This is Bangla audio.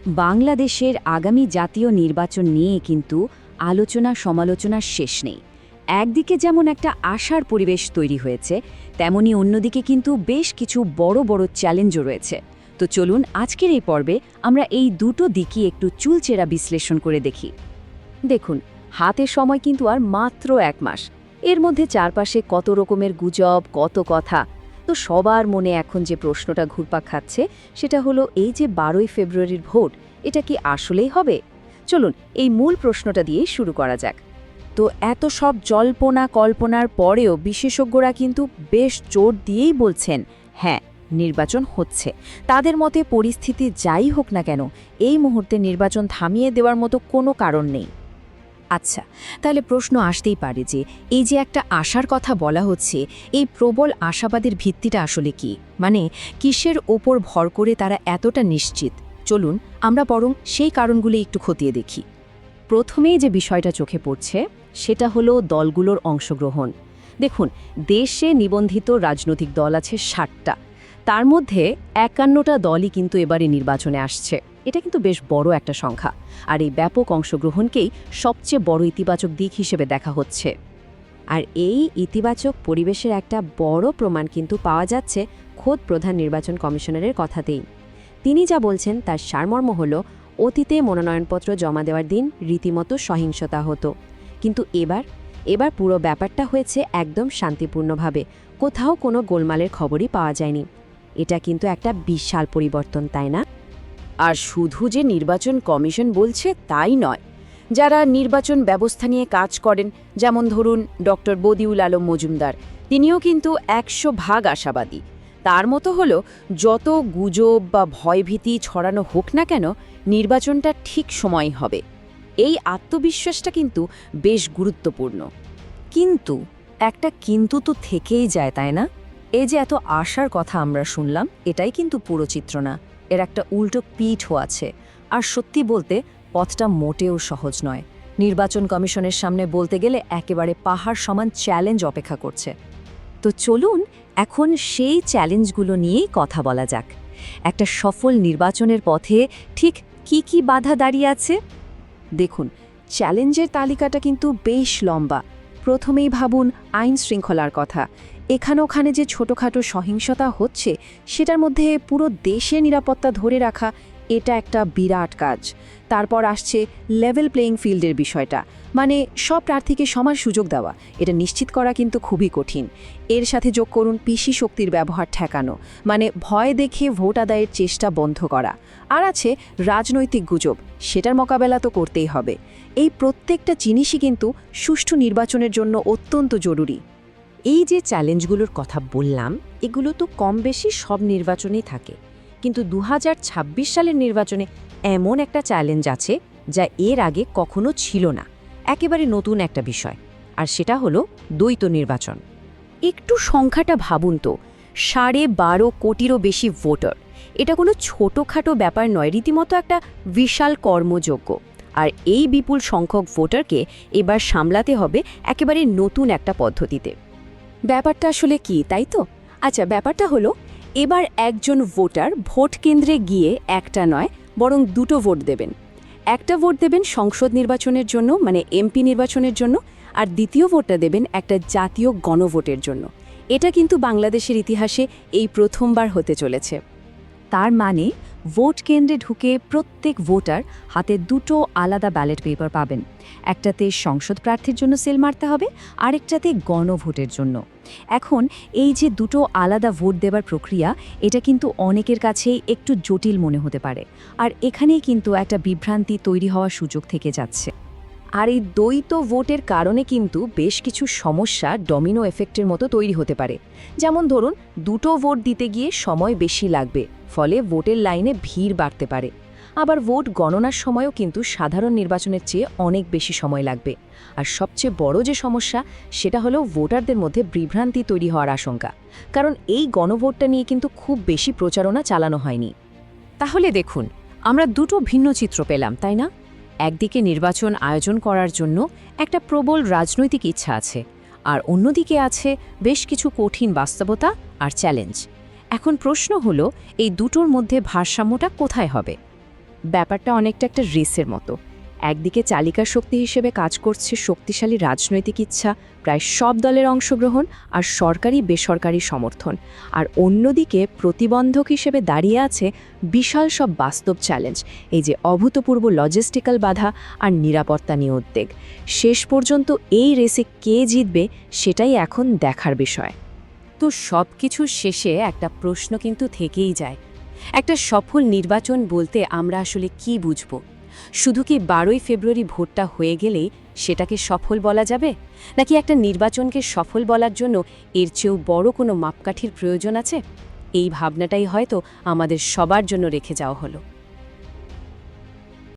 বাংলাদেশের আগামী জাতীয় নির্বাচন নিয়ে কিন্তু আলোচনা সমালোচনার শেষ নেই। একদিকে যেমন একটা আশার পরিবেশ তৈরি হয়েছে, তেমনি অন্যদিকে কিন্তু বেশ কিছু বড় বড় চ্যালেঞ্জও রয়েছে। তো চলুন আজকের এই পর্বে আমরা এই দুটো দিকই একটু চুলচেরা বিশ্লেষণ করে দেখি। দেখুন, হাতে সময় কিন্তু আর মাত্র 1 মাস। এর মধ্যে চারপাশে কত রকমের গুজব, কত কথা। তো সবার মনে এখন যে প্রশ্নটা ঘুরপাক খাচ্ছে সেটা হলো, এই যে 12ই ফেব্রুয়ারির ভোট, এটা কি আসলেই হবে? চলুন এই মূল প্রশ্নটা দিয়ে শুরু করা যাক। তো এত সব জল্পনা কল্পনার পরেও বিশেষজ্ঞরা কিন্তু বেশ জোর দিয়েই বলছেন, হ্যাঁ, নির্বাচন হচ্ছে। তাদের মতে পরিস্থিতি যাই হোক না কেন, এই মুহূর্তে নির্বাচন থামিয়ে দেওয়ার মতো কোনো কারণ নেই। আচ্ছা, তাহলে প্রশ্ন আসতেই পারে যে এই যে একটা আশার কথা বলা হচ্ছে, এই প্রবল আশাবাদের ভিত্তিটা আসলে কি? মানে কিসের ওপর ভর করে তারা এতটা নিশ্চিত? চলুন আমরা বরং সেই কারণগুলি একটু খতিয়ে দেখি। প্রথমেই যে বিষয়টা চোখে পড়ছে সেটা হলো দলগুলোর অংশগ্রহণ। দেখুন, দেশে নিবন্ধিত রাজনৈতিক দল আছে 60টা। তার মধ্যে 51টা দলই কিন্তু এবারে নির্বাচনে আসছে। এটা কিন্তু বেশ বড় একটা সংখ্যা, আর এই ব্যাপক অংশগ্রহণকেই সবচেয়ে বড় ইতিবাচক দিক হিসেবে দেখা হচ্ছে। আর এই ইতিবাচক পরিবেশের একটা বড় প্রমাণ কিন্তু পাওয়া যাচ্ছে খোদ প্রধান নির্বাচন কমিশনারের কথাতেই। তিনি যা বলছেন তার সারমর্ম হল, অতীতে মনোনয়নপত্র জমা দেওয়ার দিন রীতিমতো সহিংসতা হতো, কিন্তু এবার পুরো ব্যাপারটা হয়েছে একদম শান্তিপূর্ণভাবে। কোথাও কোনো গোলমালের খবরই পাওয়া যায়নি। এটা কিন্তু একটা বিশাল পরিবর্তন, তাই না? আর শুধু যে নির্বাচন কমিশন বলছে তাই নয়, যারা নির্বাচন ব্যবস্থা নিয়ে কাজ করেন, যেমন ধরুন ডক্টর বদিউল আলম মজুমদার, তিনিও কিন্তু 100% আশাবাদী। তার মতো হলো, যত গুজব বা ভয়ভীতি ছড়ানো হোক না কেন, নির্বাচনটা ঠিক সময় হবে। এই আত্মবিশ্বাসটা কিন্তু বেশ গুরুত্বপূর্ণ। কিন্তু একটা কিন্তু তো থেকেই যায়, তাই না? এই যে এত আশার কথা আমরা শুনলাম, এটাই কিন্তু পুরো চিত্র না। এর একটা উল্টো পিঠও আছে। আর সত্যি বলতে পথটা মোটেও সহজ নয়। নির্বাচন কমিশনের সামনে বলতে গেলে একেবারে পাহাড় সমান চ্যালেঞ্জ অপেক্ষা করছে। তো চলুন এখন সেই চ্যালেঞ্জগুলো নিয়েই কথা বলা যাক। একটা সফল নির্বাচনের পথে ঠিক কি বাধা দাঁড়িয়ে আছে? দেখুন, চ্যালেঞ্জের তালিকাটা কিন্তু বেশ লম্বা। প্রথমেই ভাবুন আইন শৃঙ্খলার কথা। ওখানে যে ছোটোখাটো সহিংসতা হচ্ছে, সেটার মধ্যে পুরো দেশের নিরাপত্তা ধরে রাখা, এটা একটা বিরাট কাজ। তারপর আসছে লেভেল প্লেয়িং ফিল্ডের বিষয়টা, মানে সব প্রার্থীকে সমান সুযোগ দেওয়া। এটা নিশ্চিত করা কিন্তু খুবই কঠিন। এর সাথে যোগ করুন পিসি শক্তির ব্যবহার ঠেকানো, মানে ভয় দেখে ভোট আদায়ের চেষ্টা বন্ধ করা। আর আছে রাজনৈতিক গুজব, সেটার মোকাবেলা তো করতেই হবে। এই প্রত্যেকটা জিনিসই কিন্তু সুষ্ঠু নির্বাচনের জন্য অত্যন্ত জরুরি। এই যে চ্যালেঞ্জগুলোর কথা বললাম, এগুলো তো কম বেশি সব নির্বাচনেই থাকে, কিন্তু 2026 সালের নির্বাচনে এমন একটা চ্যালেঞ্জ আছে যা এর আগে কখনো ছিল না। একেবারে নতুন একটা বিষয়, আর সেটা হলো দ্বৈত নির্বাচন। একটু সংখ্যাটা ভাবুন তো, 12.5 কোটিরও বেশি ভোটার। এটা কোনো ছোটোখাটো ব্যাপার নয়, রীতিমতো একটা বিশাল কর্মযোগ্য। আর এই বিপুল সংখ্যক ভোটারকে এবার সামলাতে হবে একেবারে নতুন একটা পদ্ধতিতে। ব্যাপারটা আসলে কি, তাই তো? আচ্ছা, ব্যাপারটা হলো, এবার একজন ভোটার ভোট কেন্দ্রে গিয়ে একটা নয় বরং দুটো ভোট দেবেন। একটা ভোট দেবেন সংসদ নির্বাচনের জন্য, মানে এমপি নির্বাচনের জন্য, আর দ্বিতীয় ভোটটা দেবেন একটা জাতীয় গণভোটের জন্য। এটা কিন্তু বাংলাদেশের ইতিহাসে এই প্রথমবার হতে চলেছে। তার মানে ভোট কেন্দ্রে ঢুকে প্রত্যেক ভোটার হাতে দুটো আলাদা ব্যালট পেপার পাবেন। একটাতে সংসদ প্রার্থীর জন্য সেল মারতে হবে, আরেকটাতে গণভোটের জন্য। এখন এই যে দুটো আলাদা ভোট দেবার প্রক্রিয়া, এটা কিন্তু অনেকের কাছেই একটু জটিল মনে হতে পারে। আর এখানেই কিন্তু একটা বিভ্রান্তি তৈরি হওয়ার সুযোগ থেকে যাচ্ছে। আর এই দ্বৈত ভোটের কারণে কিন্তু বেশ কিছু সমস্যা ডমিনো এফেক্টের মতো তৈরি হতে পারে। যেমন ধরুন, দুটো ভোট দিতে গিয়ে সময় বেশি লাগবে, ফলে ভোটের লাইনে ভিড় বাড়তে পারে। আবার ভোট গণনার সময়ও কিন্তু সাধারণ নির্বাচনের চেয়ে অনেক বেশি সময় লাগবে। আর সবচেয়ে বড় যে সমস্যা, সেটা হলো ভোটারদের মধ্যে বিভ্রান্তি তৈরি হওয়ার আশঙ্কা, কারণ এই গণভোটটা নিয়ে কিন্তু খুব বেশি প্রচারণা চালানো হয়নি। তাহলে দেখুন, আমরা দুটো ভিন্ন চিত্র পেলাম, তাই না? একদিকে নির্বাচন আয়োজন করার জন্য একটা প্রবল রাজনৈতিক ইচ্ছা আছে, আর অন্যদিকে আছে বেশ কিছু কঠিন বাস্তবতা আর চ্যালেঞ্জ। এখন প্রশ্ন হলো, এই দুটোর মধ্যে ভারসাম্যটা কোথায় হবে? ব্যাপারটা অনেকটা একটা রেসের মতো। একদিকে চালিকা শক্তি হিসেবে কাজ করছে শক্তিশালী রাজনৈতিক ইচ্ছা, প্রায় সব দলের অংশগ্রহণ আর সরকারি বেসরকারি সমর্থন, আর অন্যদিকে প্রতিবন্ধক হিসেবে দাঁড়িয়ে আছে বিশাল সব বাস্তব চ্যালেঞ্জ, এই যে অভূতপূর্ব লজিস্টিক্যাল বাধা আর নিরাপত্তা নিয়ে উদ্বেগ। শেষ পর্যন্ত এই রেসে কে জিতবে সেটাই এখন দেখার বিষয়। তো সব কিছুর শেষে একটা প্রশ্ন কিন্তু থেকেই যায়, একটা সফল নির্বাচন বলতে আমরা আসলে কি বুঝব? শুধু কি 12ই ফেব্রুয়ারি ভোটটা হয়ে গেলেই সেটাকে সফল বলা যাবে, নাকি একটা নির্বাচনকে সফল বলার জন্য এর চেয়েও বড় কোনো মাপকাঠির প্রয়োজন আছে? এই ভাবনাটাই হয়তো আমাদের সবার জন্য রেখে যাওয়া হলো।